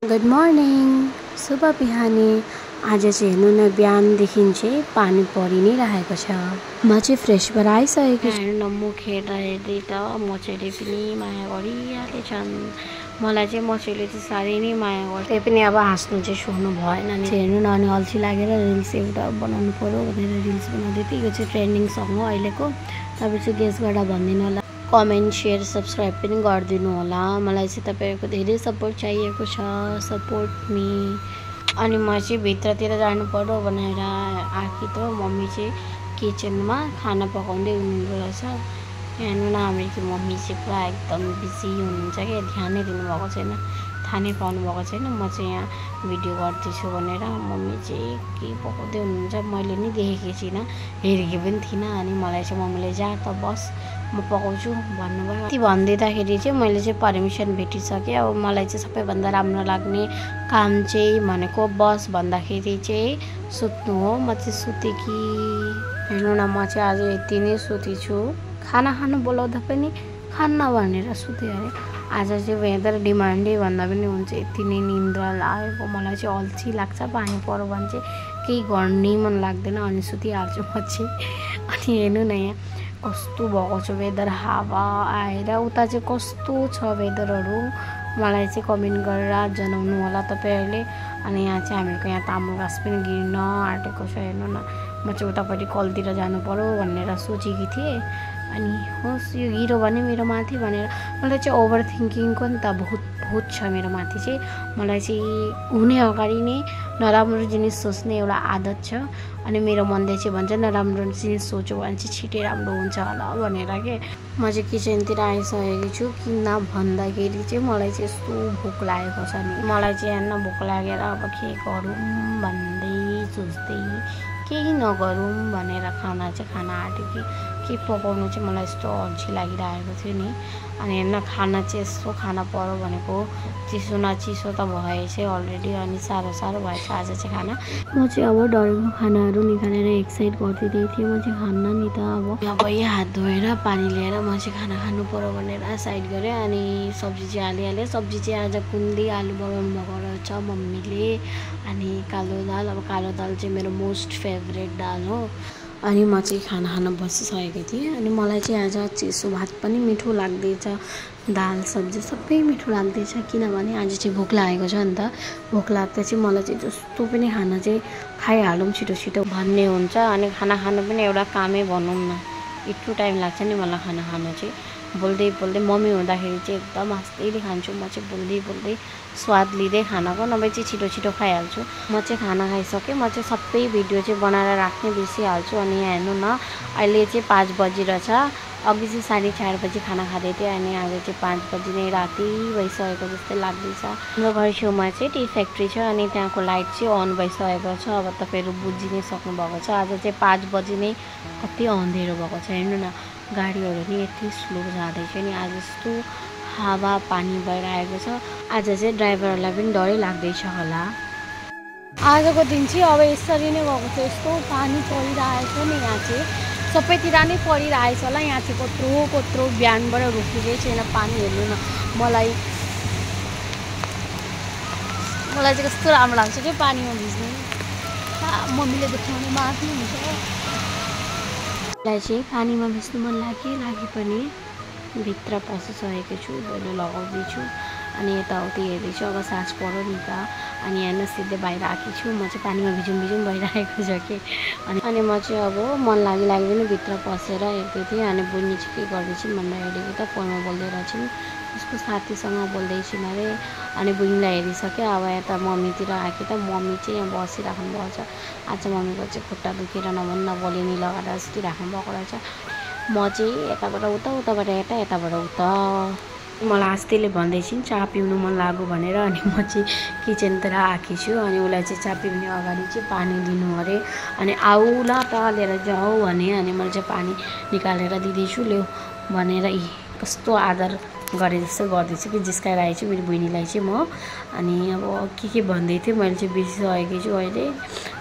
Good morning शुभ बिहानी। आज चाहिँ हेर्नु न बिहानदेखि चाहिँ पानी परि नै रहेको छ। म चाहिँ फ्रेस भएर आइसकेको छु। हेर्नु न मुख हेर्दा हेर्दै त मचैले पनि माया गरिहालेछन्। मलाई चाहिँ मचैले चाहिँ साह्रै नै माया गर्छ। त्यही पनि अब हाँस्नु चाहिँ छोड्नु भएन नि। हेर्नु न अनि अल्छी लागेर रिल्स एउटा बनाउनु पर्यो भनेर रिल्स बनाउँदै थिएँ। यो चाहिँ ट्रेन्डिङ सङ हो अहिलेको। तपाईँ चाहिँ गेस गरेर भनिदिनु होला। कमेन्ट सेयर सब्सक्राइब पनि गरिदिनु होला। मलाई चाहिँ तपाईँहरूको धेरै सपोर्ट चाहिएको छ। Support me. अनि म चाहिँ भित्रतिर जानु पर्यो भनेर आएकी त मम्मी चाहिँ किचनमा खाना पकाउँदै हुनुहुँदो रहेछ। हेर्नु न हाम्रो मम्मी चाहिँ पुरा एकदम बिजी हुनुहुन्छ कि ध्यानै दिनुभएको छैन, थाहा नै पाउनु भएको छैन म चाहिँ यहाँ भिडियो गर्दैछु भनेर। मम्मी चाहिँ के पकाउँदै हुनुहुन्छ मैले नि देखेकी छैन, हेरेकी पनि थिइनँ। अनि मलाई चाहिँ मम्मीले जा त बस म पकाउँछु भन्नुभयो। यति भनिदिँदाखेरि चाहिँ मैले चाहिँ पर्मिसन भेटिसकेँ। अब मलाई चाहिँ सबैभन्दा राम्रो लाग्ने काम चाहिँ भनेको बस भन्दाखेरि चाहिँ सुत्नु हो। म चाहिँ सुतेँ कि हेर्नु न म चाहिँ आज यति नै सुती छु। खाना खानु बोलाउँदा पनि खान्न भनेर सुतेँ अरे। आज चाहिँ वेदर डिमान्डै भन्दा पनि हुन्छ, यति नै निन्द्रा लागेको। मलाई चाहिँ अल्छी लाग्छ, पानी पऱ्यो भने चाहिँ केही गर्नै मन लाग्दैन अनि सुतिहाल्छु म चाहिँ। अनि हेर्नु न यहाँ कस्तो भएको छ वेदर, हावा आएर उता चाहिँ कस्तो छ वेदरहरू मलाई चाहिँ कमेन्ट गरेर जनाउनु होला तपाईँहरूले। अनि यहाँ चाहिँ हामीहरूको यहाँ तामुल घाँस पनि गिर्न आँटेको छ। हेर्नु न म चाहिँ उतापट्टि कलतिर जानु पर्यो भनेर सोचेकी थिएँ। अनि होस् यो गिरो भने मेरो माथि भनेर मलाई चाहिँ ओभर थिङ्किङको नि त बहुत छ मेरो माथि चाहिँ। मलाई चाहिँ हुने अगाडि नै नराम्रो जिनिस सोच्ने एउटा आदत छ। अनि मेरो मनले चाहिँ भन्छ नराम्रो जिनिस सोच्यो भने चाहिँ छिटै राम्रो हुन्छ होला भनेर के। म चाहिँ किचनतिर आइसकेको छु। किन भन्दाखेरि चाहिँ मलाई चाहिँ यस्तो भोक लागेको छ नि। मलाई चाहिँ हेर्न भोक लागेर अब के गरौँ भन्दै सोच्दै केही नगरौँ भनेर खाना आँट्यो कि के पकाउनु चाहिँ मलाई यस्तो अल्छी लागिरहेको थियो नि। अनि हेर्न खाना चाहिँ यस्तो खाना पऱ्यो भनेको चिसो न चिसो त भएछ अलरेडी। अनि साह्रो भएछ आज चाहिँ खाना। म चाहिँ अब डरेको खानाहरू निकालेर एक साइड गरिदिँदै थिएँ। म चाहिँ खान्न नि त अब यही हात धोएर पानी लिएर म चाहिँ खाना खानु पऱ्यो भनेर साइड गरेँ। अनि सब्जी चाहिँ हालिहालेँ। सब्जी चाहिँ आज कुन्दी आलु बनाउनु भएको रहेछ मम्मीले। अनि कालो दाल, अब कालो दाल चाहिँ मेरो मोस्ट फेभरेट दाल हो। अनि म चाहिँ खाना खान बसिसकेको थिएँ। अनि मलाई चाहिँ आज चिसो भात पनि मिठो लाग्दैछ, दाल सब्जी सबै मिठो लाग्दैछ। किनभने आज चाहिँ भोक लागेको छ नि त। भोक लाग्दा चाहिँ मलाई चाहिँ जस्तो पनि खाना चाहिँ खाइहालौँ छिटो भन्ने हुन्छ। अनि खाना खानु पनि एउटा कामै भनौँ न, यत्रो टाइम लाग्छ नि मलाई खाना खानु चाहिँ। बोल्दै मम्मी हुँदाखेरि चाहिँ एकदम हाँस्दै खान्छु। म चाहिँ बोल्दै स्वाद लिँदै खानाको, नभए चाहिँ छिटो खाइहाल्छु। म चाहिँ खाना खाइसकेँ। म चाहिँ सबै भिडियो चाहिँ बनाएर राख्ने बिर्सिहाल्छु। अनि यहाँ हेर्नु न अहिले चाहिँ 5 बजिरहेछ। अघि चाहिँ 4:30 बजी खाना खाँदै थिएँ। अनि आज चाहिँ 5 बजी नै राति भइसकेको जस्तै लाग्दैछ। हाम्रो घर छेउमा चाहिँ टी फ्याक्ट्री छ अनि त्यहाँको लाइट चाहिँ अन भइसकेको छ। अब तपाईँहरू बुझि नै सक्नुभएको छ। आज चाहिँ 5 बजी नै कति अँधेरो भएको छ। हेर्नु न गाडीहरू नि यति स्लो जाँदैछ नि। आज यस्तो हावा पानी भइरहेको छ। आज चाहिँ ड्राइभरहरूलाई पनि डरै लाग्दैछ होला। आजको दिन चाहिँ अब यसरी नै गएको छ। यस्तो पानी परिरहेछ नि यहाँ चाहिँ सबैतिर नै परिरहेछ होला। यहाँ चाहिँ कत्रो बिहानबाट रोकिँदै छैन पानी। हेर्नु न मलाई चाहिँ कस्तो राम्रो लाग्छ कि पानीमा भिज्नु। मम्मीले देखाउने माथि हुन्छ। मलाई चाहिँ पानीमा भिज्नु मन लागे पनि भित्र पसिसकेको छु, दैलो लगाउँदैछु। अनि यताउति हेर्दैछु। अब सास पऱ्यो नि त। अनि यहाँ सिधै बाहिर आएकी छु। म चाहिँ पानीमा भिजुम भइरहेको छ कि। अनि म चाहिँ अब मन लागि पनि भित्र पसेर हेर्दै थिएँ। अनि बुढी चाहिँ के गर्दैछिन् भनेर हेरेको त फोनमा बोल्दै रहेछन्, उसको साथीसँग बोल्दैछिन् अरे। अनि बुढीलाई हेरिसकेँ। अब यता मम्मीतिर आएकी त मम्मी चाहिँ यहाँ बसिराख्नु भएको छ। आज मम्मीको चाहिँ खुट्टा दुखेर नबोलिनी लगाएर सुतिराख्नु भएको रहेछ। म चाहिँ यताबाट उताबाट यताबाट उता। मलाई अस्तिले भन्दैछिन् चिया पिउनु मन लाग्यो भनेर। अनि म चाहिँ किचनतिर आएकी छु। अनि उसलाई चाहिँ चिया पिउने अगाडि चाहिँ पानी दिनु अरे। अनि आउला त लिएर जाऊ भने। अनि मैले चाहिँ पानी निकालेर दिँदैछु ल्याऊ भनेर। कस्तो आदर गरे जस्तो गर्दैछु कि जिस्काइरहेको छु मेरो बहिनीलाई चाहिँ म। अनि अब के भन्दै थिएँ मैले चाहिँ बिर्सिसकेको छु अहिले।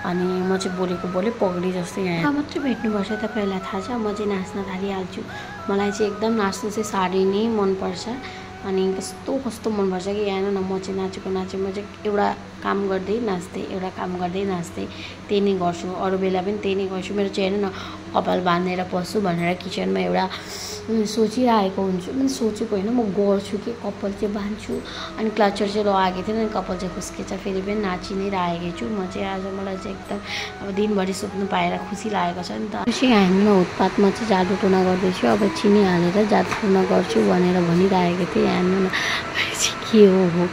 अनि म चाहिँ बोले पगडी जस्तो यहाँ मात्रै भेट्नुपर्छ तपाईँहरूलाई थाहा छ। म चाहिँ नाच्न थालिहाल्छु। मलाई चाहिँ एकदम नाच्नु चाहिँ साह्रै नै मनपर्छ। अनि कस्तो कस्तो मनपर्छ कि यहाँ न म चाहिँ नाचेको म चाहिँ एउटा काम गर्दै नाच्दै एउटा काम गर्दै नाच्दै त्यही नै गर्छु अरू बेला पनि त्यही नै गर्छु मेरो चाहिँ हेर्नु न कपाल बाँधेर पस्छु भनेर किचनमा एउटा सोचिरहेको हुन्छु मैले सोचेको होइन म गर्छु कि कपाल चाहिँ बाँध्छु अनि क्लचर चाहिँ लगाएको थिएन अनि कपाल चाहिँ खुस्केछ फेरि पनि नाचि नै राखेको छु म चाहिँ आज मलाई चाहिँ एकदम अब दिनभरि सुत्नु पाएर खुसी लागेको छ नि त चाहिँ हामी उत्पातमा चाहिँ जादु टोना गर्दैछु अब चिनी हालेर जादु टोना गर्छु भनेर भनिरहेको थिएँ हेर्नु न के हो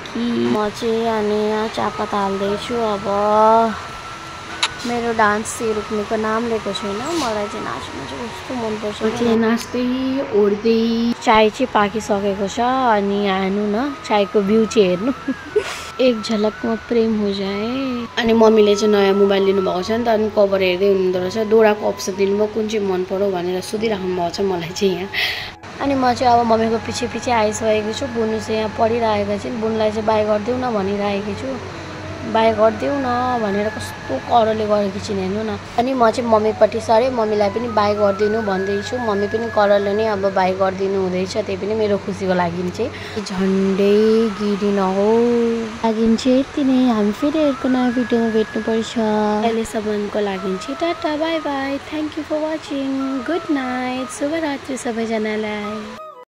कि म चाहिँ अनि यहाँ चापात हाल्दैछु अब मेरो डान्स चाहिँ रुक्नेको नाम लिएको छैन मलाई चाहिँ नाच्नु चाहिँ कस्तो मनपर्छ चाहिँ नाच्दै ओर्दै चाय चाहिँ पाकिसकेको छ अनि हेर्नु न चायको भ्यू चाहिँ हेर्नु एक झलकमा प्रेम हो जाए अनि मम्मीले चाहिँ नयाँ मोबाइल लिनुभएको छ नि त अनि कभर हेर्दै हुनुहुँदो रहेछ दोहोऱ्याको अप्सन दिनुभयो कुन चाहिँ मन पर्यो भनेर सोधिराख्नु भएको छ मलाई चाहिँ यहाँ अनि म चाहिँ अब मम्मीको पछि पछि आइसकेको छु बुनु चाहिँ यहाँ पढिरहेको चाहिँ बुनुलाई चाहिँ बाई गरिदेऊ न भनिरहेको छु बाई गरिदेऊ न भनेर कस्तो करले गरेको छिन् हेर्नु न अनि म चाहिँ मम्मीपट्टि सरे मम्मीलाई पनि बाई गरिदिनु भन्दैछु मम्मी पनि करले नै अब बाई गरिदिनु हुँदैछ त्यही पनि मेरो खुसीको लागि चाहिँ झन्डै गिरी नहो लागि चाहिँ यति नै हामी फेरि अर्को नयाँ भिडियोमा भेट्नुपर्छ अहिलेसम्मको लागि चाहिँ tata bye bye thank you for watching good night शुभरात्री सबैजनालाई